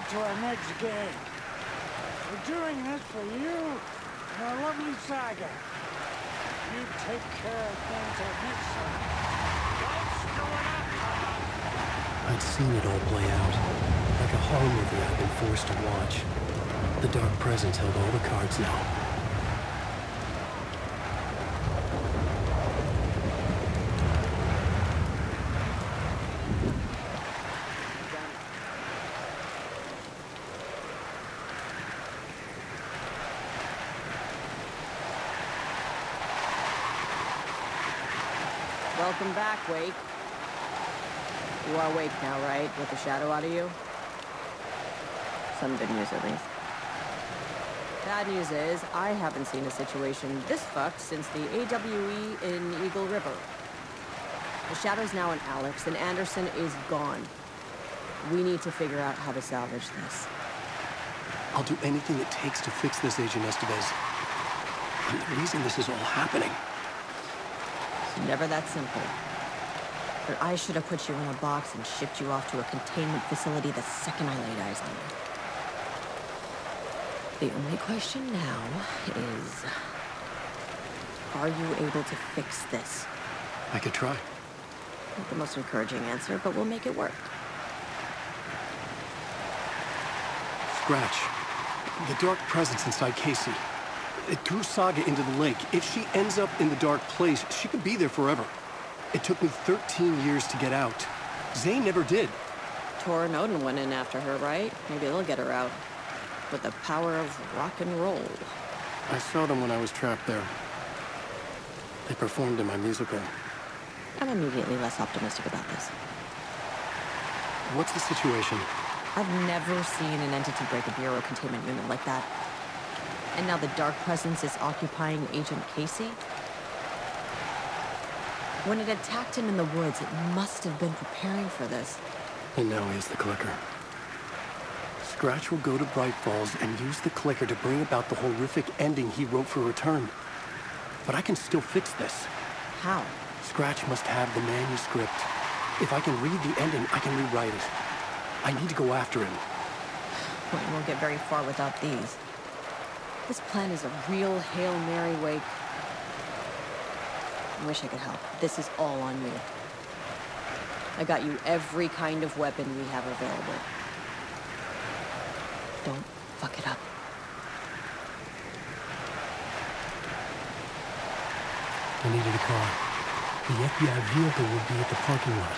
ahead to our next game. We're doing this for you and our lovely Saga. You take care of things at Nixon. Don't screw it up, Tom. I'd seen it all play out, like a horror movie I'd been forced to watch. The Dark Presence held all the cards now. Welcome back, Wake. You are awake now, right? With the shadow out of you? Some good news, at least. Bad news is, I haven't seen a situation this fucked since the AWE in Eagle River. The shadow's now in Alex, and Anderson is gone. We need to figure out how to salvage this. I'll do anything it takes to fix this, Agent Estevez. I'm the reason this is all happening. It's never that simple. But I should have put you in a box and shipped you off to a containment facility the second I laid eyes on you. The only question now is, are you able to fix this? I could try. Not the most encouraging answer, but we'll make it work. Scratch. The Dark Presence inside Casey. It threw Saga into the lake. If she ends up in the dark place, she could be there forever. It took me 13 years to get out. Zane never did. Tor and Odin went in after her, right? Maybe they'll get her out. With the power of rock and roll. I saw them when I was trapped there. They performed in my musical. I'm immediately less optimistic about this. What's the situation? I've never seen an entity break a Bureau containment unit like that. And now the Dark Presence is occupying Agent Casey? When it attacked him in the woods, it must have been preparing for this. And now he has the clicker. Scratch will go to Bright Falls and use the clicker to bring about the horrific ending he wrote for Return. But I can still fix this. How? Scratch must have the manuscript. If I can read the ending, I can rewrite it. I need to go after him. Well, you won't get very far without these. This plan is a real Hail Mary, Wake. I wish I could help. This is all on me. I got you every kind of weapon we have available. Don't fuck it up. I needed a car. The FBI vehicle would be at the parking lot.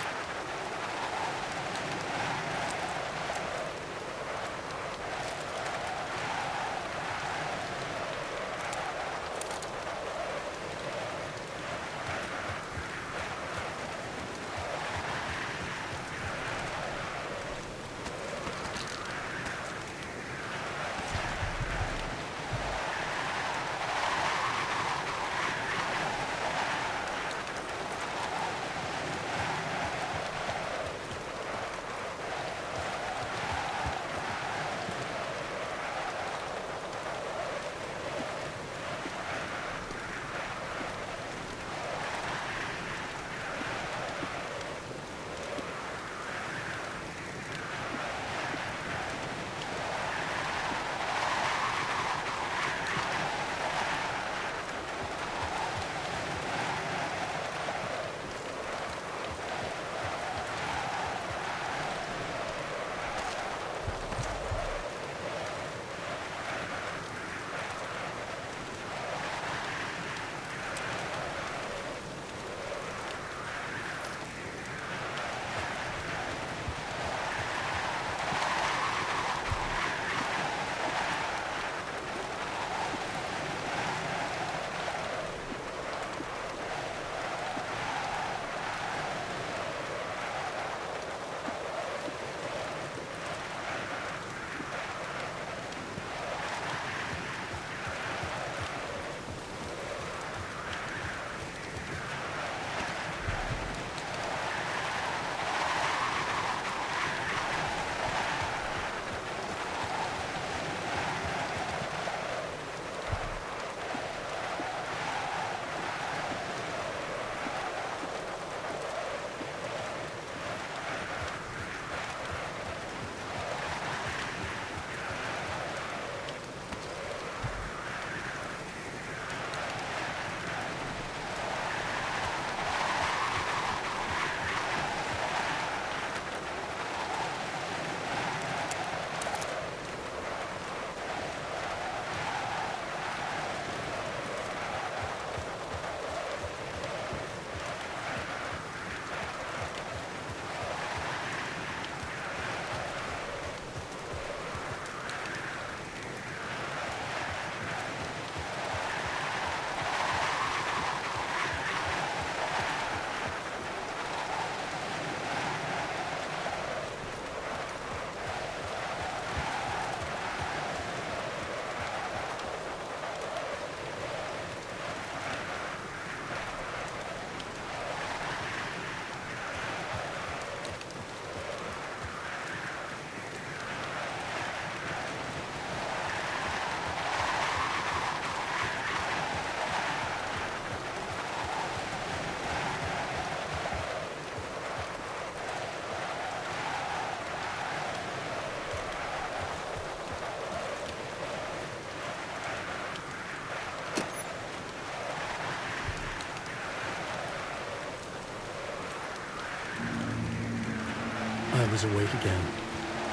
was awake again,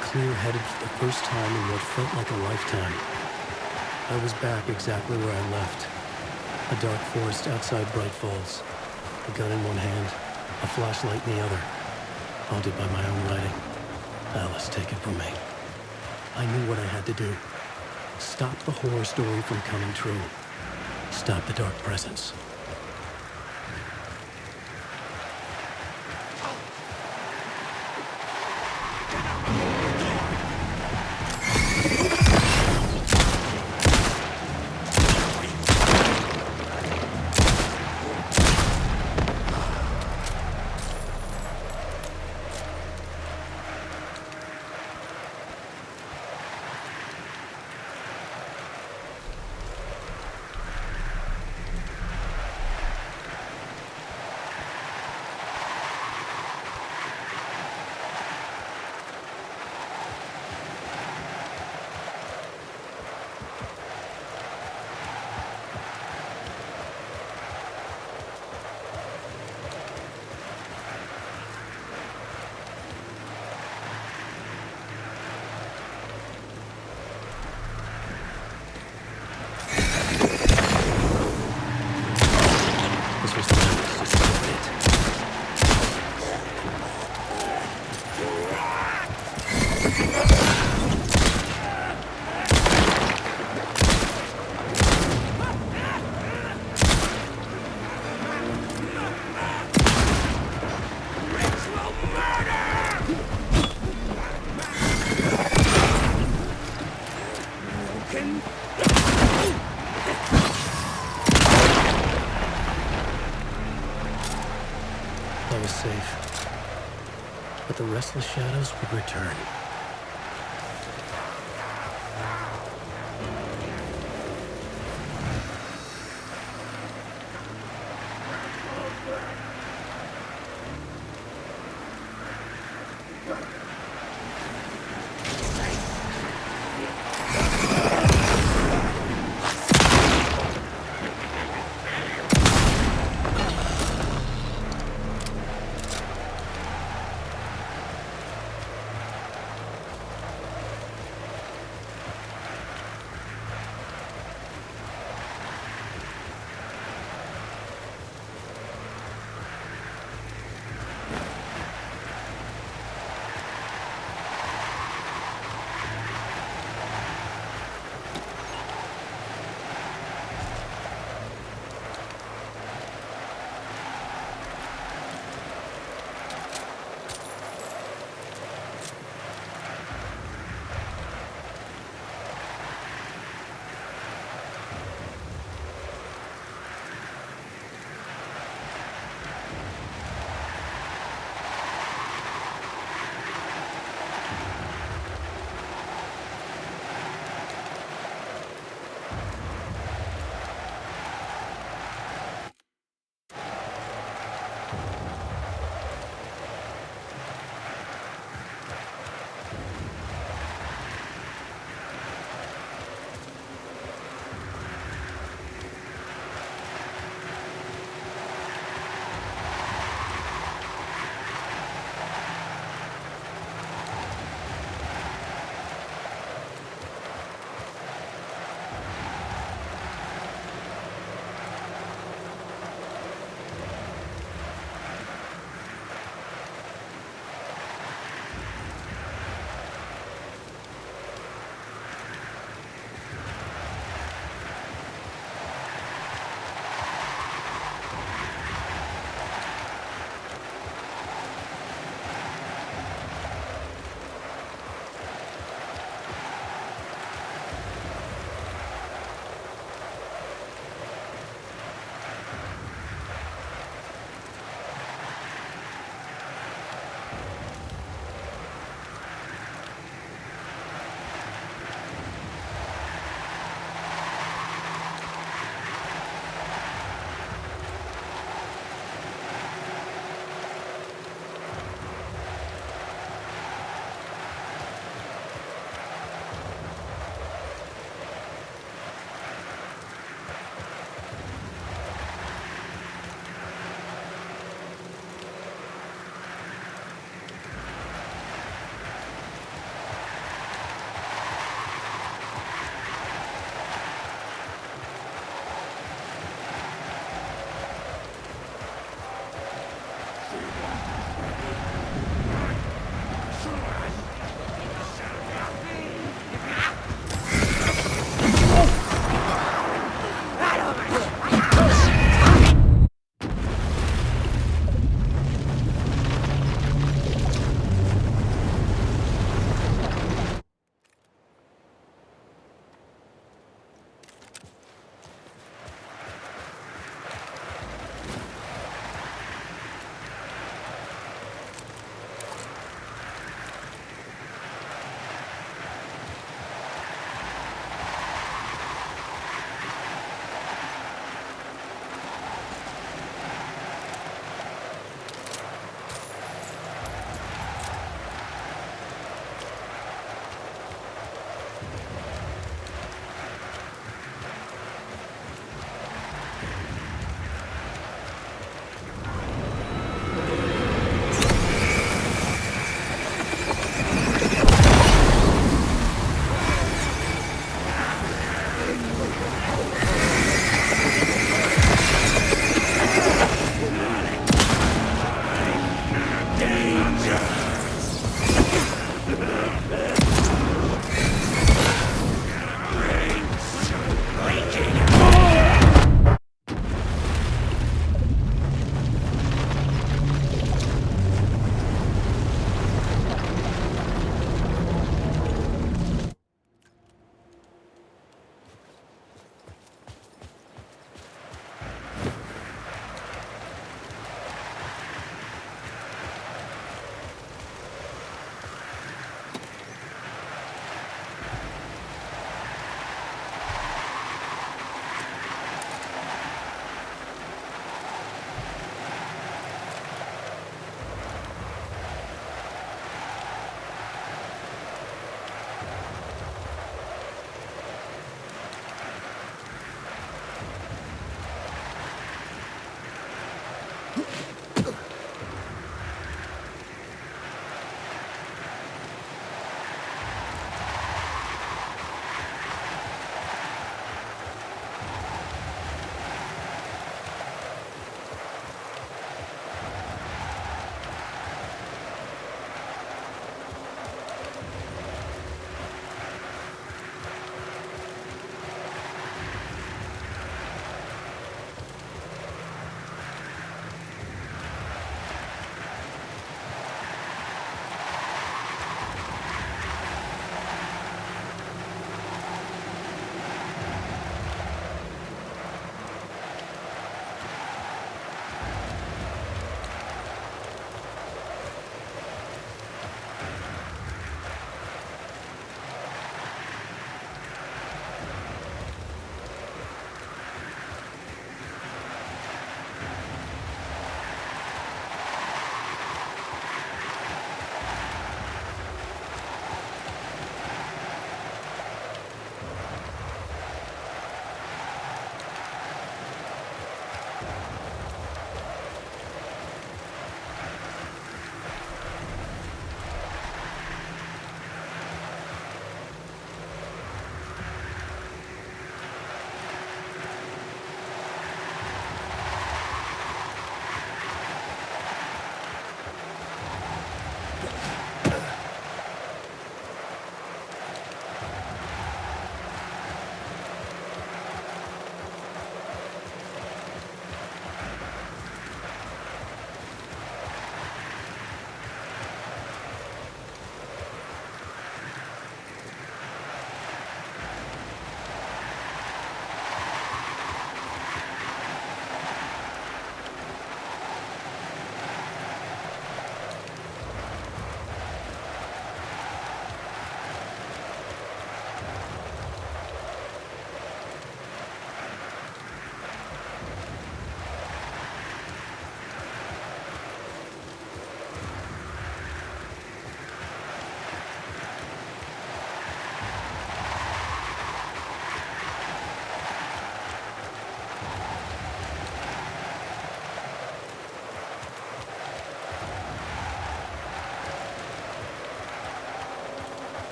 clear-headed for the first time in what felt like a lifetime. I was back exactly where I left. A dark forest outside Bright Falls. A gun in one hand, a flashlight in the other. Haunted by my own writing. Alice, take it from me. I knew what I had to do. Stop the horror story from coming true. Stop the dark presence. I was safe, but the restless shadows would return.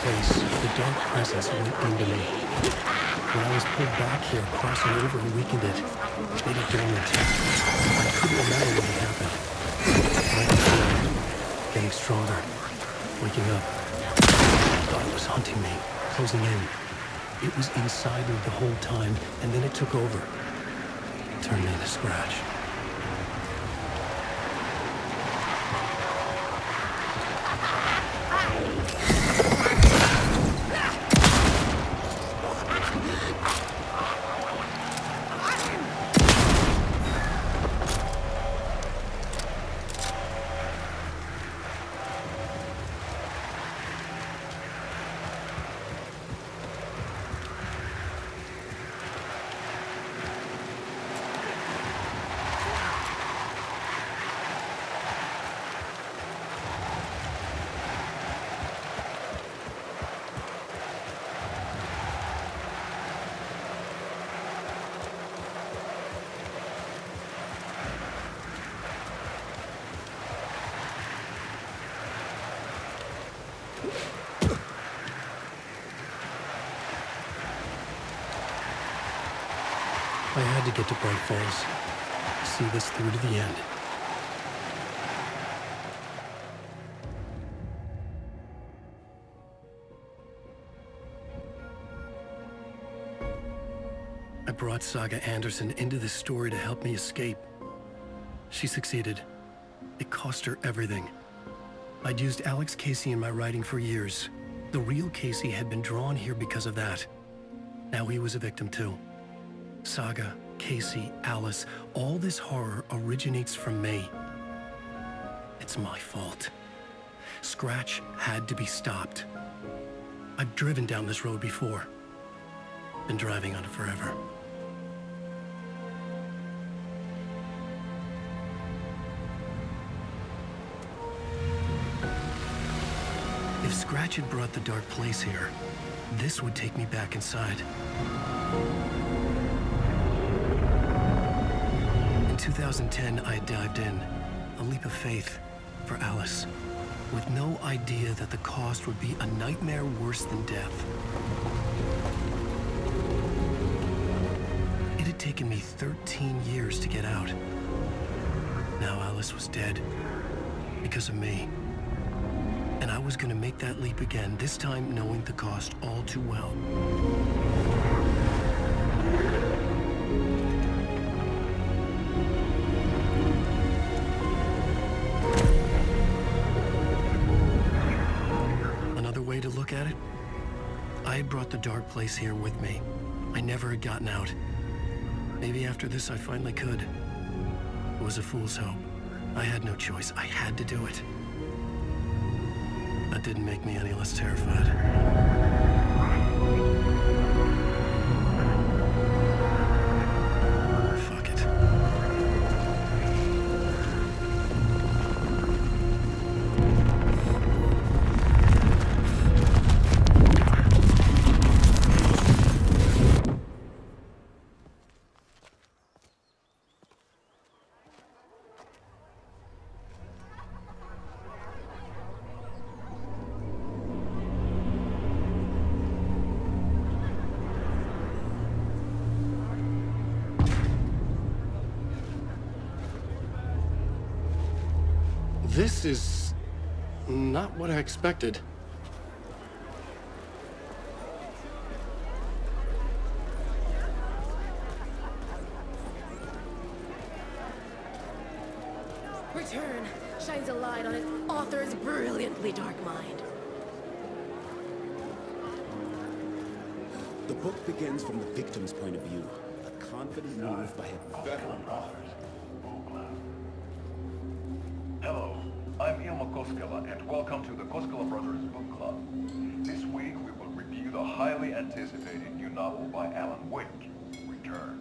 place, the dark presence went into me. When I was pulled back here, crossing over and weakened it, made it dormant. I couldn't remember what had happened. But I could feel it, getting stronger, waking up. I thought it was hunting me, closing in. It was inside me the whole time, and then it took over. Turned me into Scratch. I had to get to Bright Falls, see this through to the end. I brought Saga Anderson into this story to help me escape. She succeeded. It cost her everything. I'd used Alex Casey in my writing for years. The real Casey had been drawn here because of that. Now he was a victim too. Saga, Casey, Alice, all this horror originates from me. It's my fault. Scratch had to be stopped. I've driven down this road before. Been driving on it forever. If Scratch had brought the dark place here, this would take me back inside. In 2010, I dived in, a leap of faith for Alice, with no idea that the cost would be a nightmare worse than death. It had taken me 13 years to get out. Now Alice was dead, because of me. And I was gonna make that leap again, this time knowing the cost all too well. Another way to look at it, I had brought the dark place here with me. I never had gotten out. Maybe after this I finally could. It was a fool's hope. I had no choice. I had to do it. That didn't make me any less terrified. Fuck it. This is not what I expected. Return shines a light on its author's brilliantly dark mind. The book begins from the victim's point of view. A confident move by a veteran author. Hello, I'm Ilma Koskela, and welcome to the Koskela Brothers Book Club. This week we will review the highly anticipated new novel by Alan Wake, Return.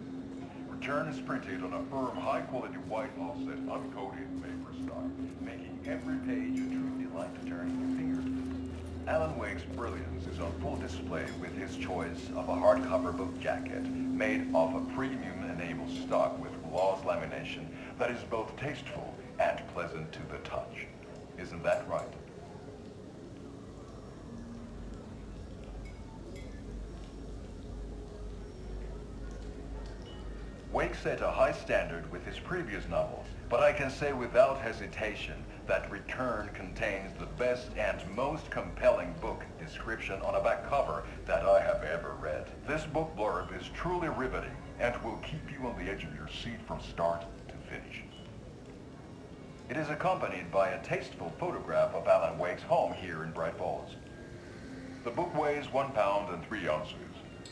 Return is printed on a firm, high-quality white offset, uncoated paper stock, making every page a true delight to turn in your fingers. Alan Wake's brilliance is on full display with his choice of a hardcover book jacket made of a premium enamel stock with gloss lamination that is both tasteful and pleasant to the touch. Isn't that right? Wake set a high standard with his previous novels, but I can say without hesitation that Return contains the best and most compelling book description on a back cover that I have ever read. This book blurb is truly riveting and will keep you on the edge of your seat from start to finish. It is accompanied by a tasteful photograph of Alan Wake's home here in Bright Falls. The book weighs 1 pound and 3 ounces.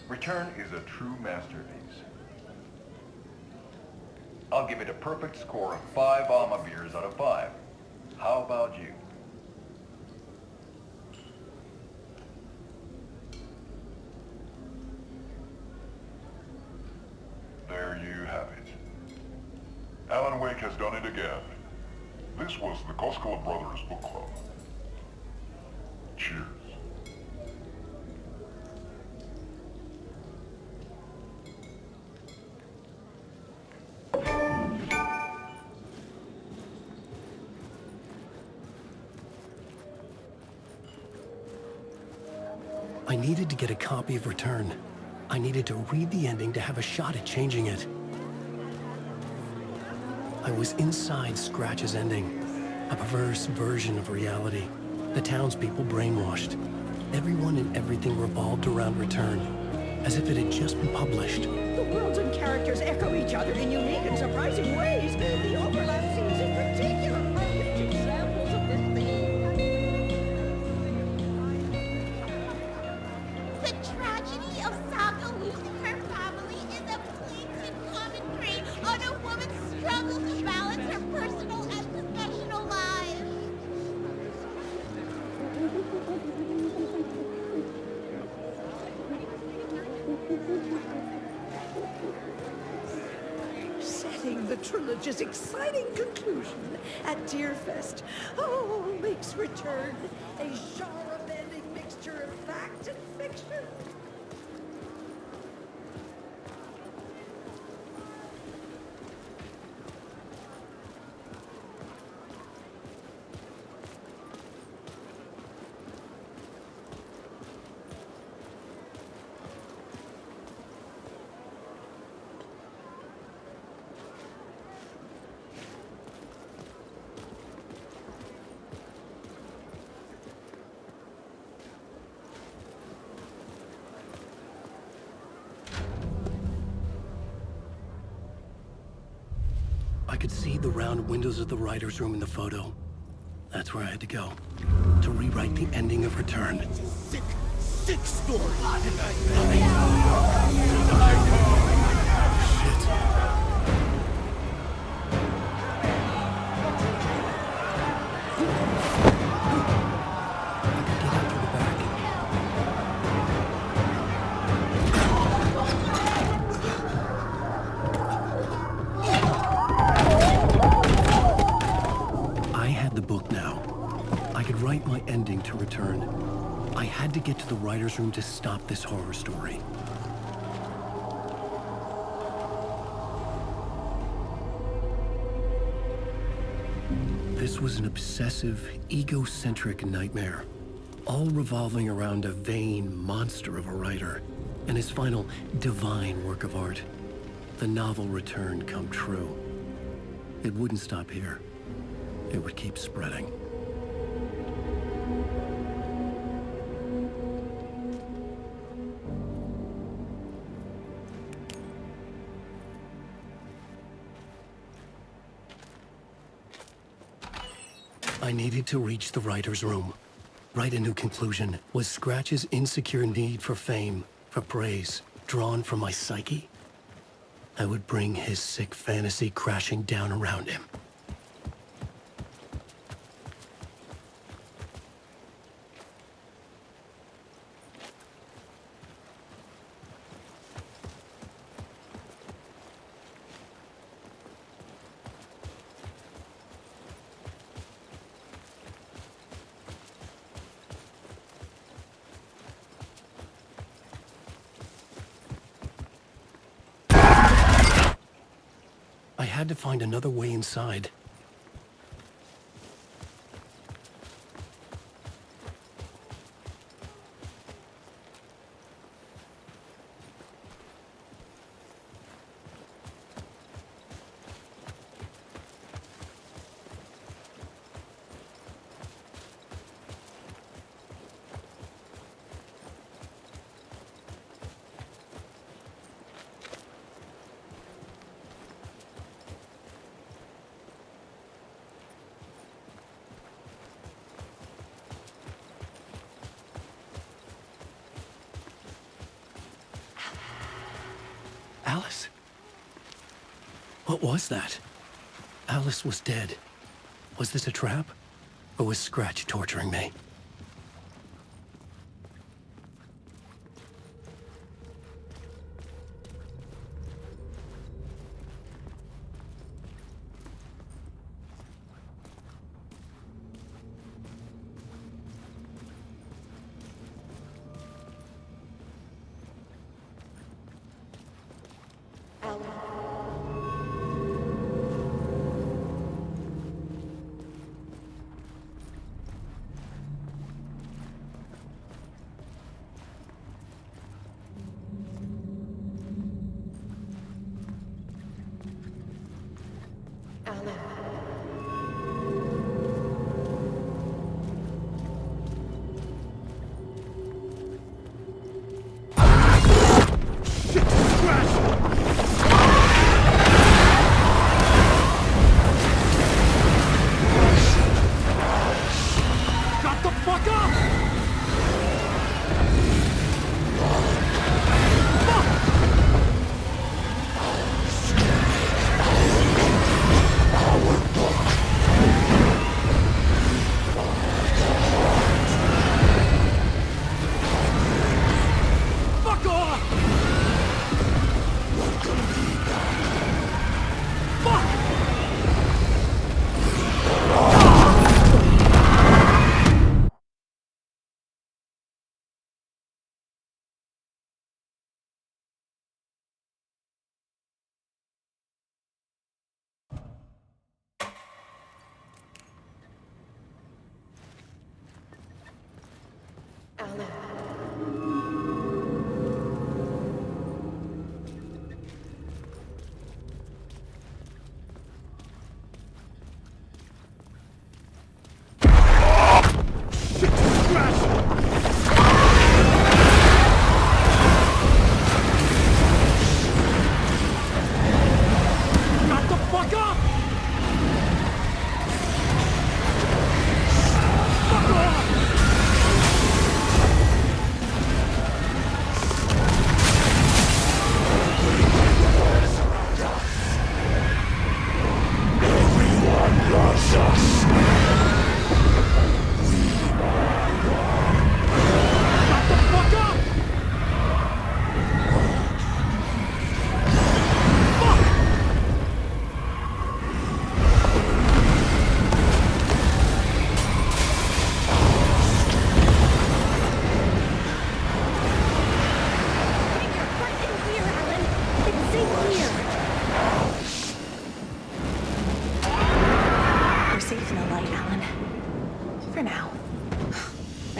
Return is a true masterpiece. I'll give it a perfect score of 5 Alma beers out of 5. How about you? There you have it. Alan Wake has done it again. This was the Koskela Brothers Book Club. Cheers. I needed to get a copy of Return. I needed to read the ending to have a shot at changing it. I was inside Scratch's ending, a perverse version of reality. The townspeople brainwashed. Everyone and everything revolved around Return, as if it had just been published. The worlds and characters echo each other in unique and surprising ways. The overlap scenes in particular are rich examples of this theme. The tragedy of Saga losing her family is a blatant commentary on a woman's struggle to balance her personal and professional lives. Setting the trilogy's exciting conclusion at Deerfest. Oh, makes Return a genre-bending mixture of fact and fiction. I could see the round windows of the writer's room in the photo. That's where I had to go, to rewrite the ending of Return. Sick, sick story. I could get out to the back. I had the book now. I could write my ending to Return. I had to get to the writer's room to stop this horror story. This was an obsessive, egocentric nightmare, all revolving around a vain monster of a writer and his final divine work of art, the novel Return come true. It wouldn't stop here. It would keep spreading. I needed to reach the writer's room. Write a new conclusion. Was Scratch's insecure need for fame, for praise, drawn from my psyche? I would bring his sick fantasy crashing down around him. I had to find another way inside. Alice? What was that? Alice was dead. Was this a trap? Or was Scratch torturing me?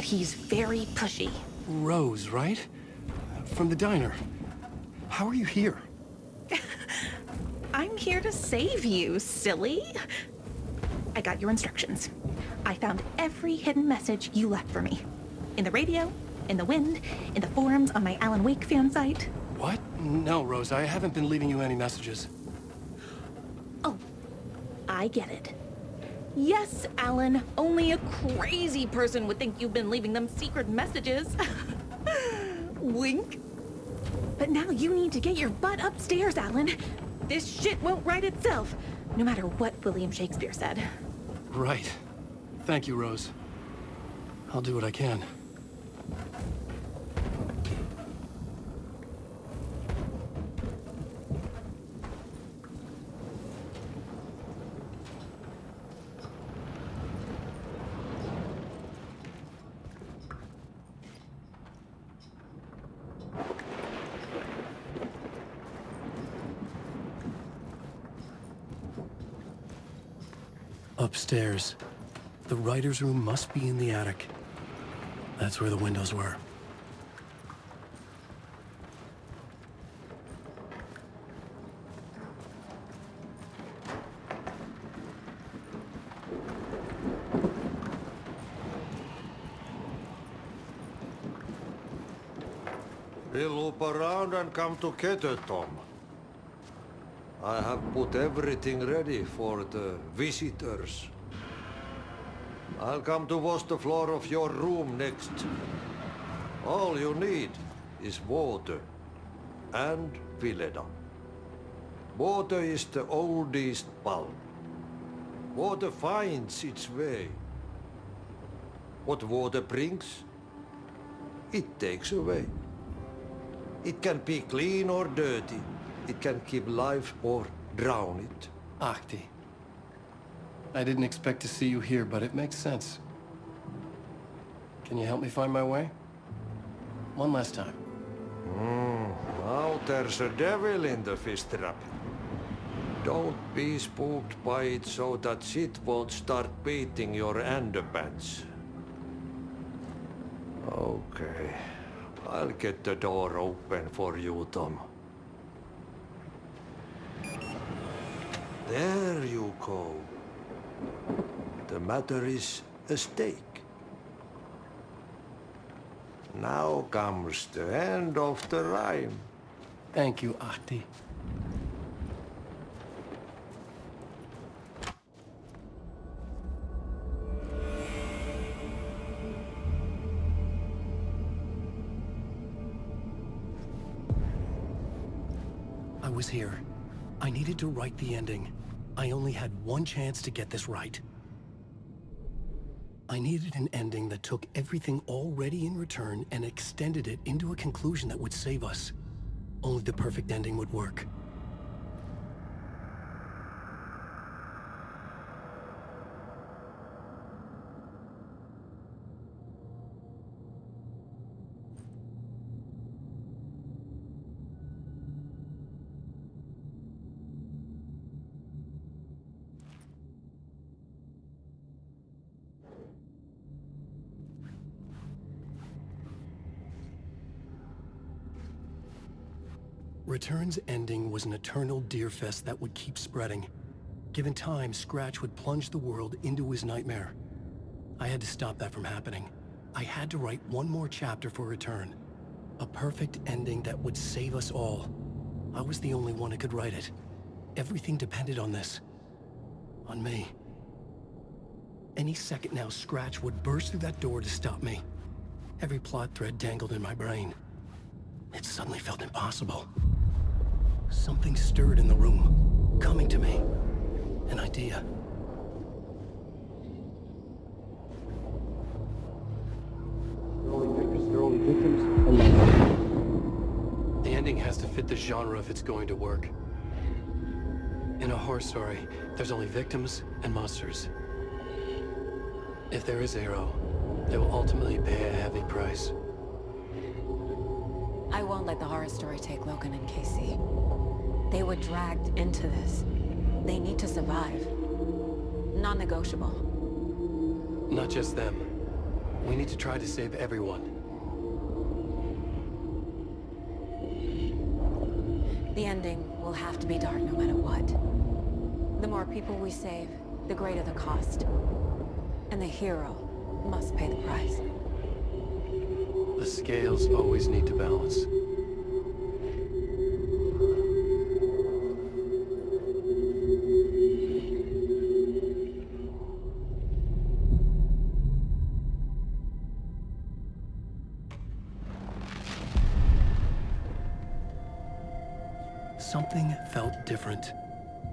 He's very pushy. Rose, right? From the diner. How are you here? I'm here to save you, silly. I got your instructions. I found every hidden message you left for me. In the radio, in the wind, in the forums on my Alan Wake fan site. What? No, Rose, I haven't been leaving you any messages. Oh, I get it. Yes, Alan, only a crazy person would think you've been leaving them secret messages. Wink. But now you need to get your butt upstairs, Alan. This shit won't right itself, no matter what William Shakespeare said. Right. Thank you, Rose. I'll do what I can. Upstairs. The writer's room must be in the attic. That's where the windows were. We'll loop around and come together, Tom. I have put everything ready for the visitors. I'll come to wash the floor of your room next. All you need is water and Vileda. Water is the oldest bulb. Water finds its way. What water brings, it takes away. It can be clean or dirty. It can keep life or drown it. Ahti. I didn't expect to see you here, but it makes sense. Can you help me find my way? One last time. Now there's a devil in the fish trap. Don't be spooked by it so that shit won't start beating your underpants. Okay. I'll get the door open for you, Tom. There you go. The matter is a stake. Now comes the end of the rhyme. Thank you, Ahti. I was here. I needed to write the ending. I only had one chance to get this right. I needed an ending that took everything already in return and extended it into a conclusion that would save us. Only the perfect ending would work. Return's ending was an eternal Deerfest that would keep spreading. Given time, Scratch would plunge the world into his nightmare. I had to stop that from happening. I had to write one more chapter for Return. A perfect ending that would save us all. I was the only one who could write it. Everything depended on this. On me. Any second now, Scratch would burst through that door to stop me. Every plot thread dangled in my brain. It suddenly felt impossible. Something stirred in the room, coming to me. An idea. The ending has to fit the genre if it's going to work. In a horror story, there's only victims and monsters. If there is a hero, they will ultimately pay a heavy price. I won't let the horror story take Logan and Casey. They were dragged into this. They need to survive. Non-negotiable. Not just them. We need to try to save everyone. The ending will have to be dark no matter what. The more people we save, the greater the cost. And the hero must pay the price. The scales always need to balance. Something felt different.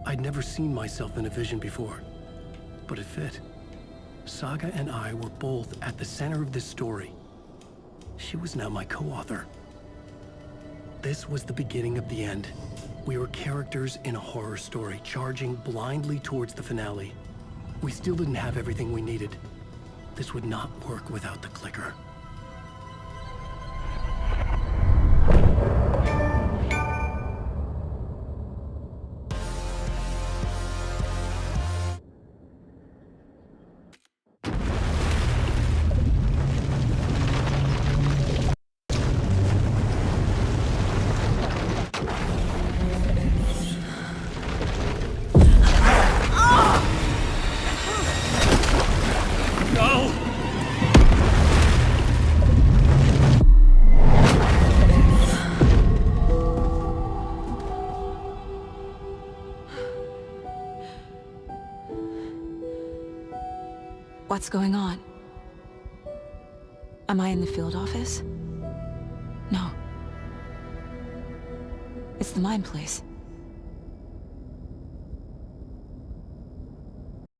I'd never seen myself in a vision before, but it fit. Saga and I were both at the center of this story. She was now my co-author. This was the beginning of the end. We were characters in a horror story, charging blindly towards the finale. We still didn't have everything we needed. This would not work without the clicker. What's going on? Am I in the field office? No. It's the mine place.